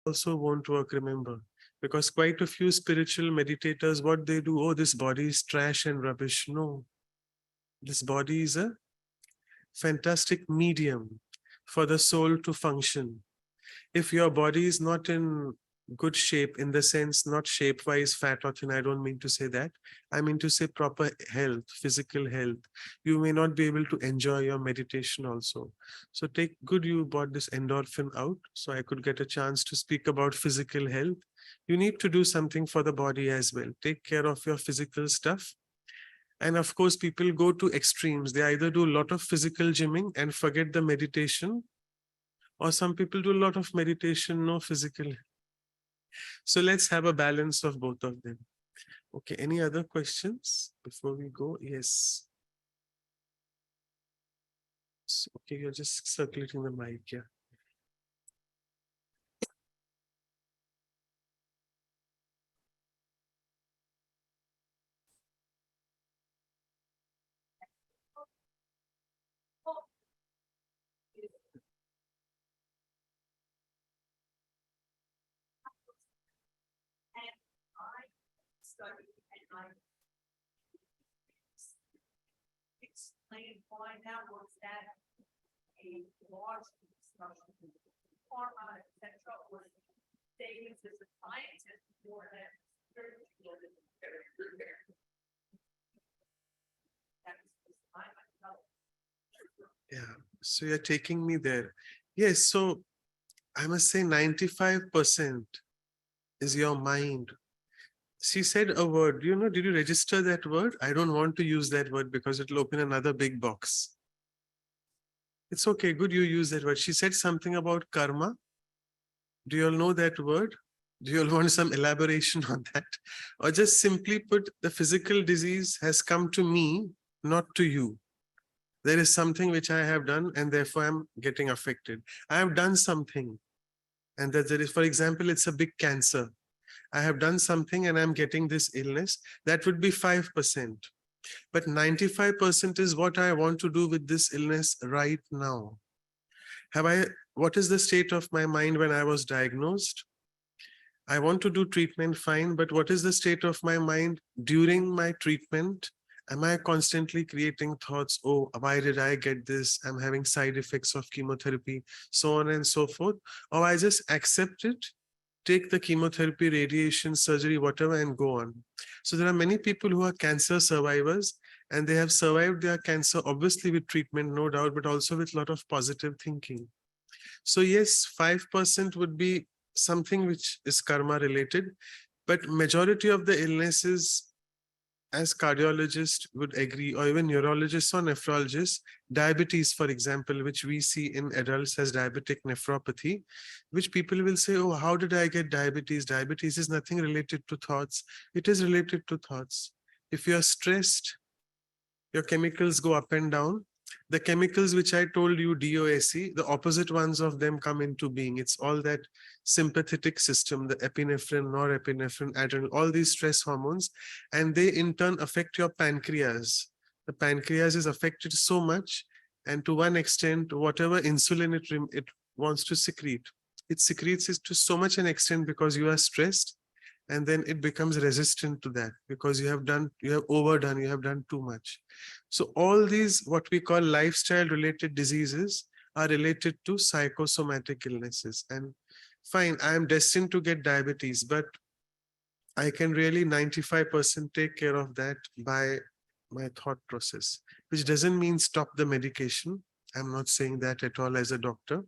also won't work, remember, because quite a few spiritual meditators, what they do, oh, this body is trash and rubbish. No, this body is a fantastic medium for the soul to function. If your body is not in good shape, in the sense not shape-wise, fat or thin, I don't mean to say that. I mean to say proper health, physical health. You may not be able to enjoy your meditation also. So take good, you brought this endorphin out, so I could get a chance to speak about physical health. You need to do something for the body as well. Take care of your physical stuff. And of course, people go to extremes. They either do a lot of physical gymming and forget the meditation, or some people do a lot of meditation, no physical. So let's have a balance of both of them. Okay, any other questions before we go? Yes. Okay, you're just circulating the mic, yeah. Explain why that was that a large discussion pharma, etc., or savings as a scientist more than spiritual. Yeah, so you're taking me there. Yes, so I must say 95% is your mind. She said a word, did you register that word? I don't want to use that word because it'll open another big box. It's okay, good you use that word. She said something about karma. Do you all know that word? Do you all want some elaboration on that? Or just simply put, the physical disease has come to me, not to you. There is something which I have done and therefore I'm getting affected. I have done something. And that there is, for example, it's a big cancer. I have done something and I'm getting this illness. That would be 5%. But 95% is what I want to do with this illness right now. What is the state of my mind when I was diagnosed? I want to do treatment, fine, but what is the state of my mind during my treatment? Am I constantly creating thoughts, oh, why did I get this? I'm having side effects of chemotherapy, so on and so forth. Or I just accept it, take the chemotherapy, radiation, surgery, whatever, and go on. So there are many people who are cancer survivors, and they have survived their cancer, obviously with treatment, no doubt, but also with a lot of positive thinking. So yes, 5% would be something which is karma related, but majority of the illnesses, as cardiologists would agree, or even neurologists or nephrologists, diabetes, for example, which we see in adults as diabetic nephropathy, which people will say, oh, how did I get diabetes? Diabetes is nothing related to thoughts. It is related to thoughts. If you are stressed, your chemicals go up and down. The chemicals which I told you, DOAC, the opposite ones of them come into being. It's all that sympathetic system, the epinephrine, norepinephrine, adrenaline, all these stress hormones, and they in turn affect your pancreas. The pancreas is affected so much, and to one extent, whatever insulin it wants to secrete, it secretes it to so much an extent because you are stressed, and then it becomes resistant to that because you have overdone, you have done too much. So all these, what we call lifestyle related diseases, are related to psychosomatic illnesses. And fine, I am destined to get diabetes, but I can really 95% take care of that by my thought process, which doesn't mean stop the medication. I'm not saying that at all as a doctor.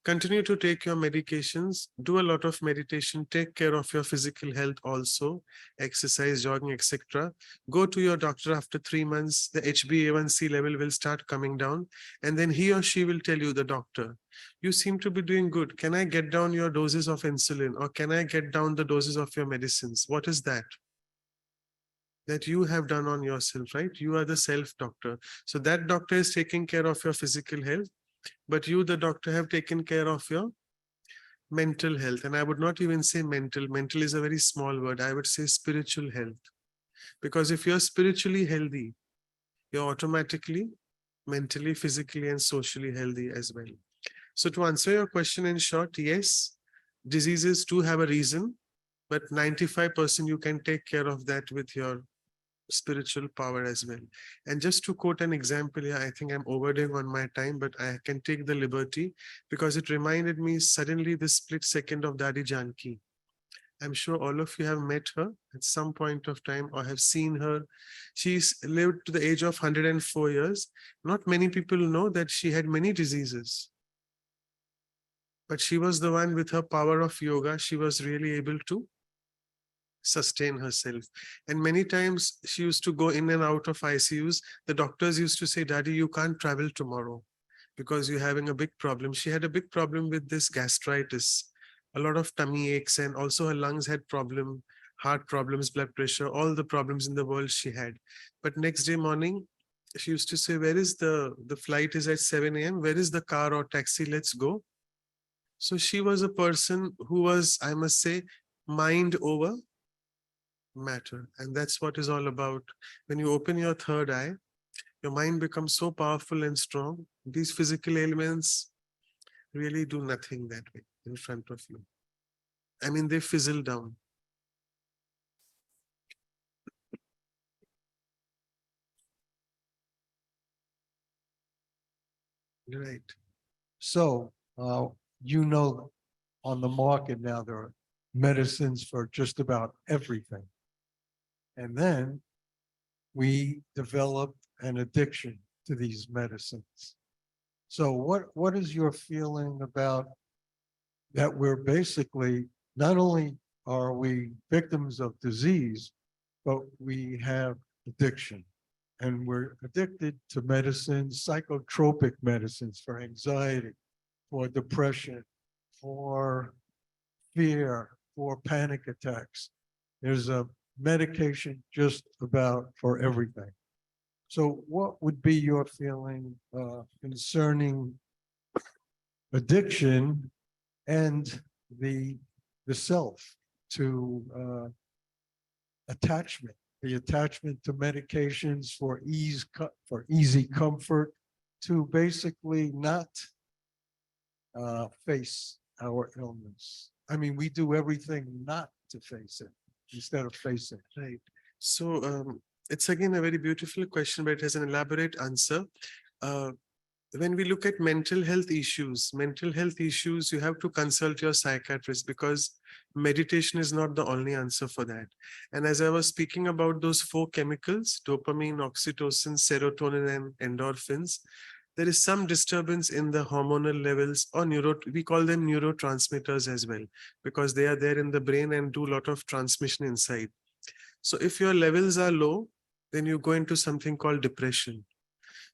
Continue to take your medications, do a lot of meditation, take care of your physical health also, exercise, jogging, etc. Go to your doctor after 3 months, the HbA1c level will start coming down, and then he or she will tell you, the doctor, you seem to be doing good. Can I get down your doses of insulin, or can I get down the doses of your medicines? What is that? That you have done on yourself, right? You are the self-doctor. So that doctor is taking care of your physical health, but you, the doctor, have taken care of your mental health. And I would not even say mental. Mental is a very small word. I would say spiritual health. Because if you're spiritually healthy, you're automatically mentally, physically, and socially healthy as well. So to answer your question in short, yes, diseases do have a reason, but 95% you can take care of that with your spiritual power as well. And just to quote an example here, I think I'm overdoing on my time, but I can take the liberty because it reminded me suddenly this split second of Dadi Janki. I'm sure all of you have met her at some point of time or have seen her. She's lived to the age of 104 years. Not many people know that she had many diseases. But she was the one with her power of yoga. She was really able to sustain herself. And many times she used to go in and out of ICUs. The doctors used to say, Daddy, you can't travel tomorrow because you're having a big problem. She had a big problem with this gastritis, a lot of tummy aches, and also her lungs had problem, heart problems, blood pressure, all the problems in the world she had. But next day morning, she used to say, where is the flight is at 7 a.m. Where is the car or taxi? Let's go. So she was a person who was, I must say, mind over matter. And that's what is all about. When you open your third eye, your mind becomes so powerful and strong. These physical ailments really do nothing that way in front of you. I mean, they fizzle down. Right. So, you know, on the market now, there are medicines for just about everything. And then we developed an addiction to these medicines. So what is your feeling about that we're basically, not only are we victims of disease, but we have addiction. And we're addicted to medicines, psychotropic medicines for anxiety, for depression, for fear, for panic attacks. There's a medication just about for everything. So what would be your feeling concerning addiction and the self to attachment, the attachment to medications for easy comfort, to basically not face our illness? I mean, we do everything not to face it instead of facing it. Right. So it's again a very beautiful question, but it has an elaborate answer. When we look at mental health issues, you have to consult your psychiatrist because meditation is not the only answer for that. And as I was speaking about those four chemicals, dopamine, oxytocin, serotonin, and endorphins, there is some disturbance in the hormonal levels or we call them neurotransmitters as well, because they are there in the brain and do a lot of transmission inside. So if your levels are low, then you go into something called depression.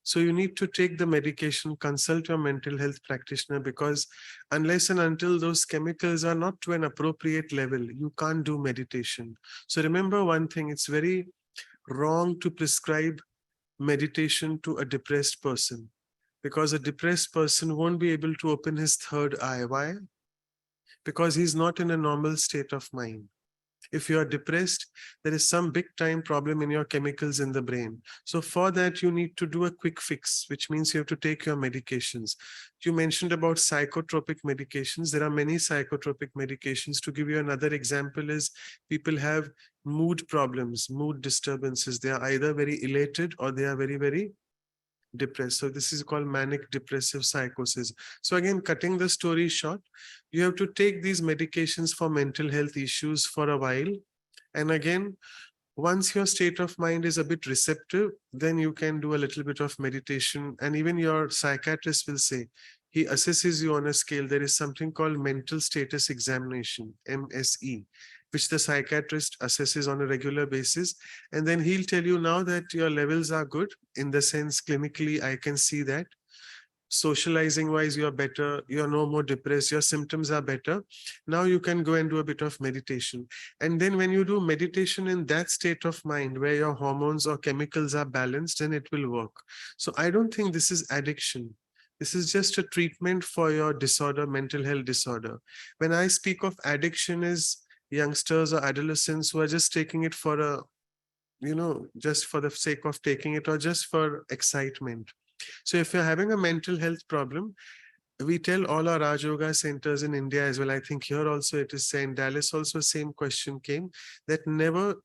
So you need to take the medication, consult your mental health practitioner, because unless and until those chemicals are not to an appropriate level, you can't do meditation. So remember one thing, it's very wrong to prescribe meditation to a depressed person, because a depressed person won't be able to open his third eye. Why? Because he's not in a normal state of mind. If you are depressed, there is some big time problem in your chemicals in the brain. So for that, you need to do a quick fix, which means you have to take your medications. You mentioned about psychotropic medications. There are many psychotropic medications. To give you another example is people have mood problems, mood disturbances. They are either very elated or they are very, very depressed. So this is called manic depressive psychosis. So again, cutting the story short, you have to take these medications for mental health issues for a while. And again, once your state of mind is a bit receptive, then you can do a little bit of meditation. And even your psychiatrist will say, he assesses you on a scale. There is something called mental status examination, MSE, which the psychiatrist assesses on a regular basis. And then he'll tell you now that your levels are good, in the sense clinically, I can see that. Socializing wise, you're better, you're no more depressed, your symptoms are better. Now you can go and do a bit of meditation. And then when you do meditation in that state of mind where your hormones or chemicals are balanced, then it will work. So I don't think this is addiction. This is just a treatment for your disorder, mental health disorder. When I speak of addiction, is youngsters or adolescents who are just taking it for a, just for the sake of taking it or just for excitement. So if you're having a mental health problem, we tell all our Raj Yoga centers in India as well. I think here also it is saying, Dallas also same question came, that never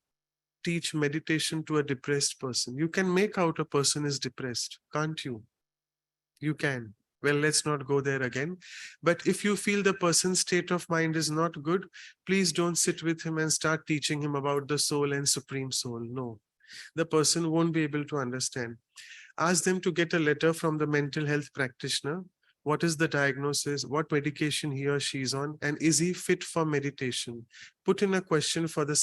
teach meditation to a depressed person. You can make out a person is depressed, can't you? You can. Well, let's not go there again. But if you feel the person's state of mind is not good, please don't sit with him and start teaching him about the soul and supreme soul. No, the person won't be able to understand. Ask them to get a letter from the mental health practitioner. What is the diagnosis? What medication he or she is on? And is he fit for meditation? Put in a question for the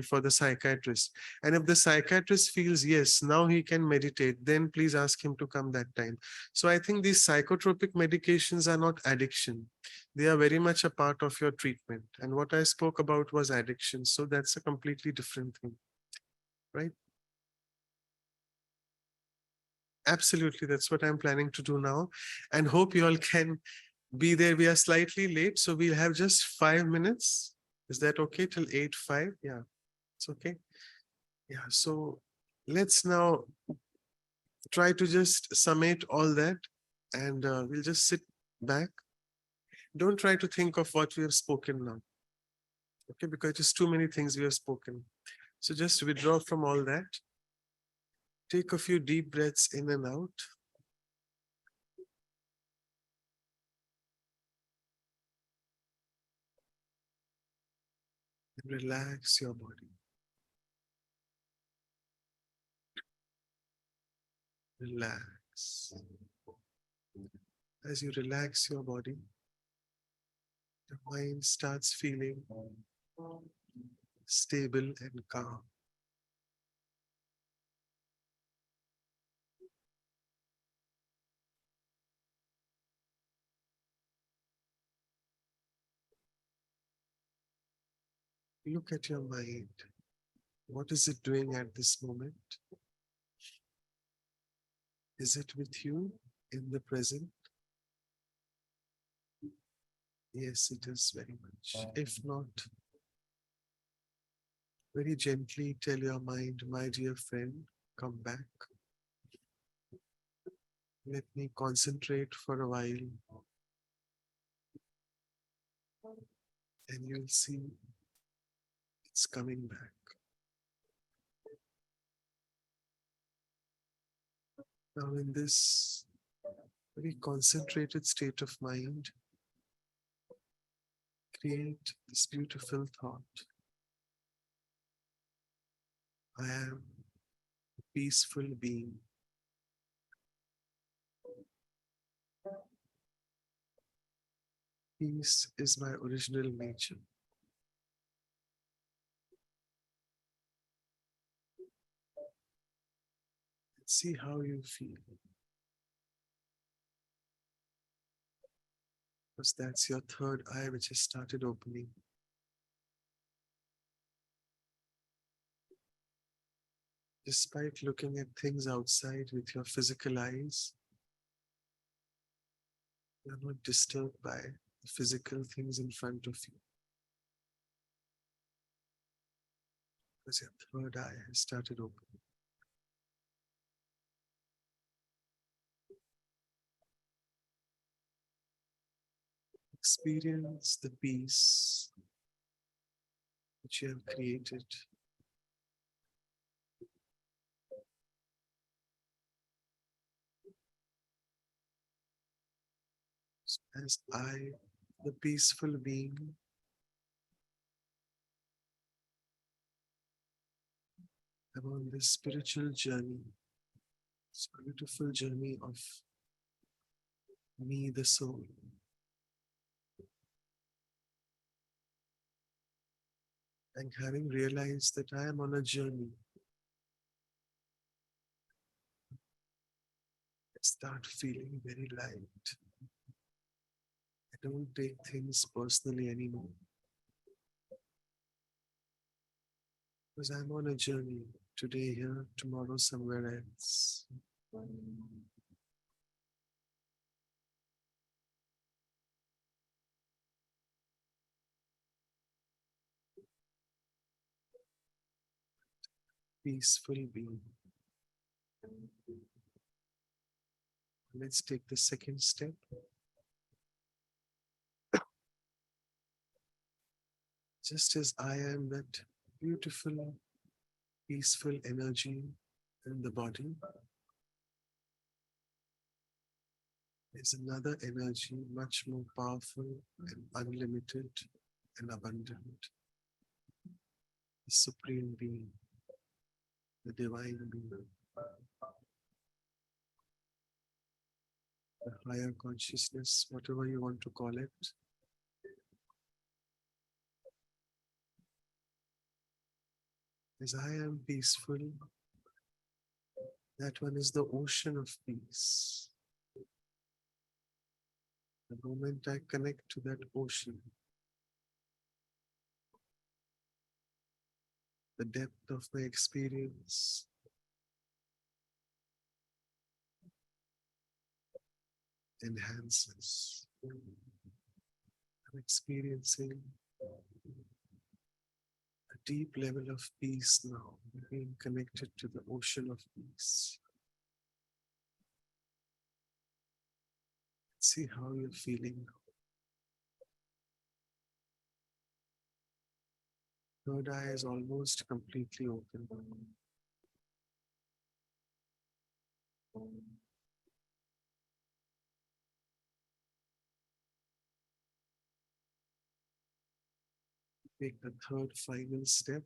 for the psychiatrist. And if the psychiatrist feels, yes, now he can meditate, then please ask him to come that time. So I think these psychotropic medications are not addiction. They are very much a part of your treatment. And what I spoke about was addiction. So that's a completely different thing, right? Absolutely, that's what I'm planning to do now, and hope you all can be there. We are slightly late, so we'll have just 5 minutes. Is that okay till 8:05? Yeah, it's okay. Yeah, so let's now try to just summate all that, and we'll just sit back. Don't try to think of what we have spoken now, okay? Because it's too many things we have spoken. So just withdraw from all that. Take a few deep breaths in and out. And relax your body. Relax. As you relax your body, the mind starts feeling stable and calm. Look at your mind. What is it doing at this moment? Is it with you in the present? Yes, it is very much. If not, very gently tell your mind, my dear friend, come back. Let me concentrate for a while. And you'll see it's coming back. Now, in this very concentrated state of mind, create this beautiful thought. I am a peaceful being. Peace is my original nature. See how you feel. Because that's your third eye which has started opening. Despite looking at things outside with your physical eyes, you're not disturbed by the physical things in front of you. Because your third eye has started opening. Experience the peace which you have created. As I, the peaceful being, am on this spiritual journey, this beautiful journey of me, the soul. And having realized that I am on a journey, I start feeling very light. I don't take things personally anymore. Because I'm on a journey, today here, tomorrow somewhere else. Peaceful being. Let's take the second step. Just as I am that beautiful, peaceful energy in the body, there's another energy much more powerful and unlimited and abundant. The Supreme Being, the Divine Being, the higher consciousness, whatever you want to call it. As I am peaceful, that one is the ocean of peace. The moment I connect to that ocean, the depth of my experience enhances. I'm experiencing a deep level of peace now, being connected to the ocean of peace. See how you're feeling now. Third eye is almost completely open. Take the third final step.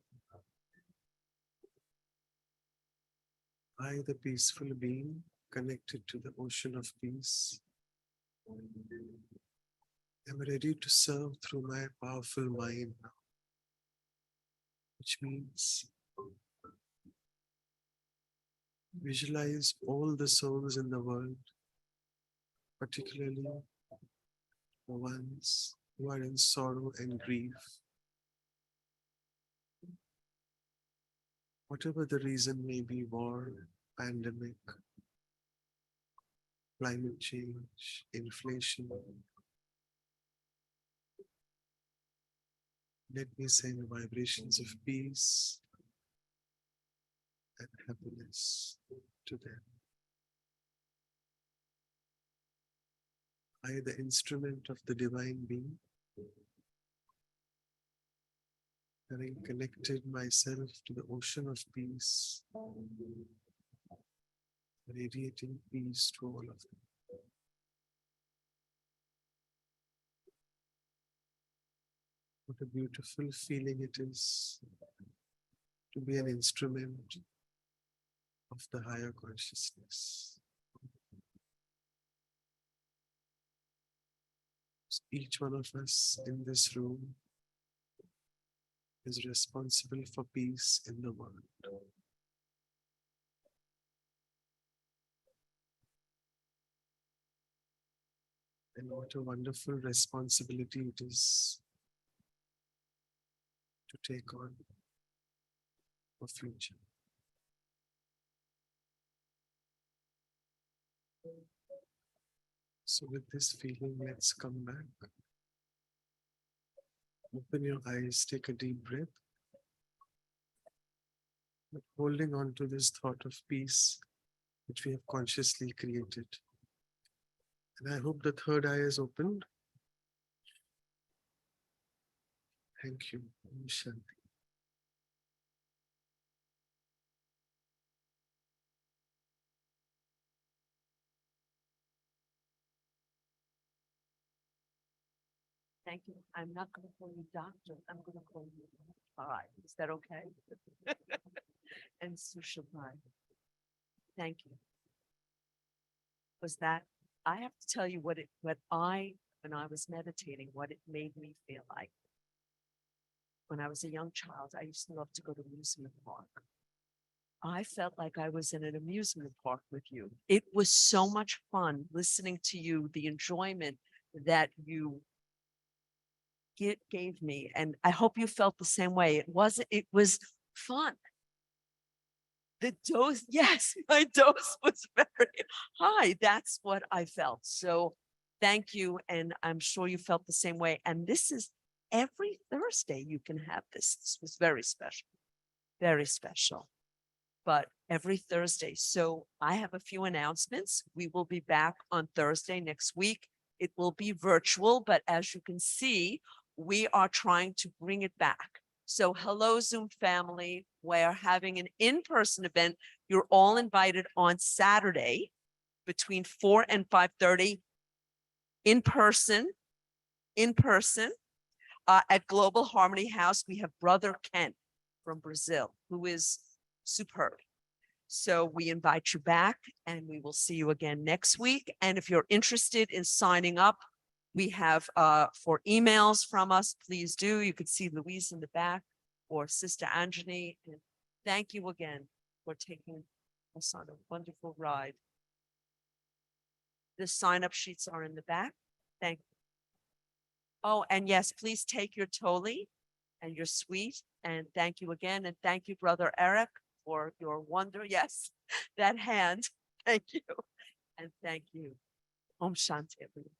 I, the peaceful being, connected to the ocean of peace, am ready to serve through my powerful mind now, which means visualize all the souls in the world, particularly the ones who are in sorrow and grief. Whatever the reason may be, war, pandemic, climate change, inflation. Let me send vibrations of peace and happiness to them. I, the instrument of the Divine Being, having connected myself to the ocean of peace, radiating peace to all of them. What a beautiful feeling it is to be an instrument of the higher consciousness. Each one of us in this room is responsible for peace in the world. And what a wonderful responsibility it is to take on for future. So with this feeling, let's come back. Open your eyes, take a deep breath. But holding on to this thought of peace, which we have consciously created. And I hope the third eye is opened. Thank you. Om Shanti. Thank you. I'm not going to call you doctor. I'm going to call you Pai. Is that okay? And Sushabai. Thank you. Was that, I have to tell you when I was meditating, what it made me feel like. When I was a young child, I used to love to go to amusement park. I felt like I was in an amusement park with you. It was so much fun listening to you, the enjoyment that you gave me. And I hope you felt the same way. It was fun. The dose, yes, my dose was very high. That's what I felt. So thank you. And I'm sure you felt the same way. And this is every Thursday you can have this. This was very special, very special. But every Thursday. So I have a few announcements. We will be back on Thursday next week. It will be virtual, but as you can see, we are trying to bring it back. So hello, Zoom family. We're having an in-person event. You're all invited on Saturday between 4 and 5:30 in person, at Global Harmony House. We have Brother Ken from Brazil, who is superb. So we invite you back and we will see you again next week. And if you're interested in signing up, we have for emails from us, please do. You could see Louise in the back or Sister Anjani. And thank you again for taking us on a wonderful ride. The sign-up sheets are in the back. Thank you. Oh, and yes, please take your Toli and your sweet. And thank you again. And thank you, Brother Eric, for your wonder. Yes, that hand. Thank you. And thank you. Om Shanti, everyone.